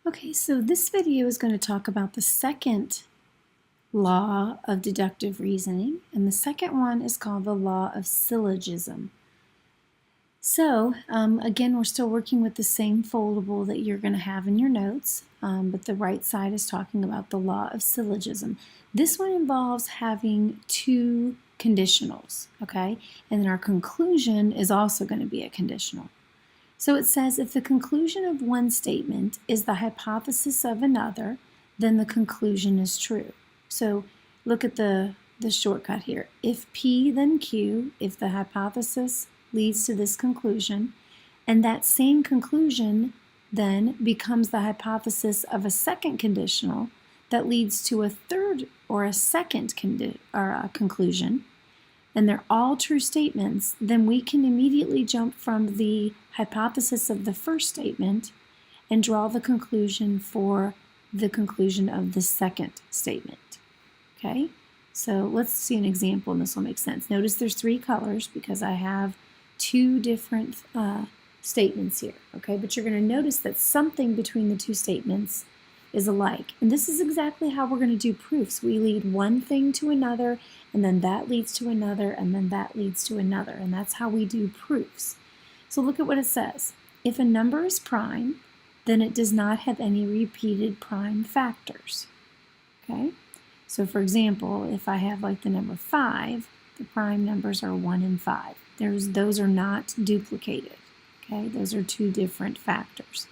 Okay, so this video is going to talk about the second law of deductive reasoning, and the second one is called the law of syllogism. So, again, we're still working with the same foldable that you're going to have in your notes, but the right side is talking about the law of syllogism. This one involves having two conditionals, okay? And then our conclusion is also going to be a conditional. So it says if the conclusion of one statement is the hypothesis of another, then the conclusion is true. So look at the shortcut here. If P, then Q, if the hypothesis leads to this conclusion, and that same conclusion then becomes the hypothesis of a second conditional that leads to a third or a second conclusion, and they're all true statements, then we can immediately jump from the hypothesis of the first statement and draw the conclusion for the conclusion of the second statement. Okay, so let's see an example, and this will make sense. Notice there's three colors because I have two different statements here. Okay, but you're going to notice that something between the two statements is alike. And this is exactly how we're going to do proofs. We lead one thing to another, and then that leads to another, and then that leads to another. And that's how we do proofs. So look at what it says. If a number is prime, then it does not have any repeated prime factors. Okay? So for example, if I have like the number 5, the prime numbers are 1 and 5. Those are not duplicated. Okay? Those are two different factors.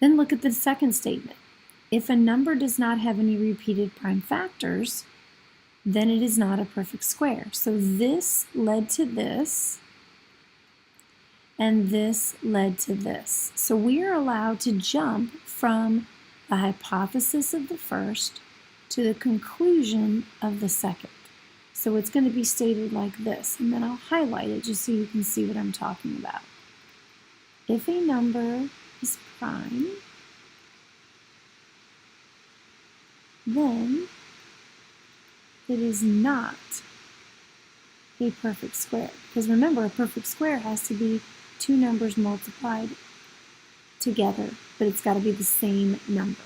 Then look at the second statement. If a number does not have any repeated prime factors, then it is not a perfect square. So this led to this, and this led to this. So we are allowed to jump from the hypothesis of the first to the conclusion of the second. So it's going to be stated like this, and then I'll highlight it just so you can see what I'm talking about. If a number is prime, then it is not a perfect square. Because remember, a perfect square has to be two numbers multiplied together, but it's got to be the same number.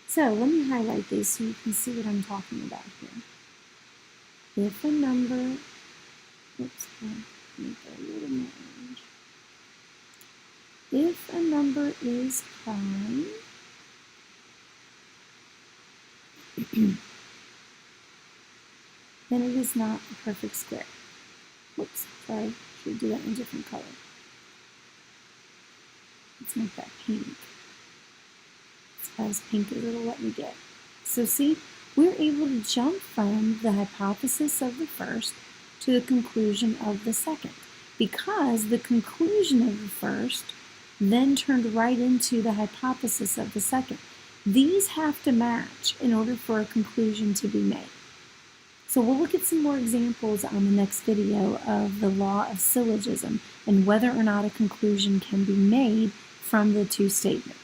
So let me highlight these so you can see what I'm talking about here. If a number, oops, make that a little more orange. If a number is prime, then it is not a perfect square. Whoops, sorry, should do that in a different color. Let's make that pink. It's about as pink as it'll let me get. So see, we're able to jump from the hypothesis of the first to the conclusion of the second, because the conclusion of the first then turned right into the hypothesis of the second. These have to match in order for a conclusion to be made. So we'll look at some more examples on the next video of the law of syllogism and whether or not a conclusion can be made from the two statements.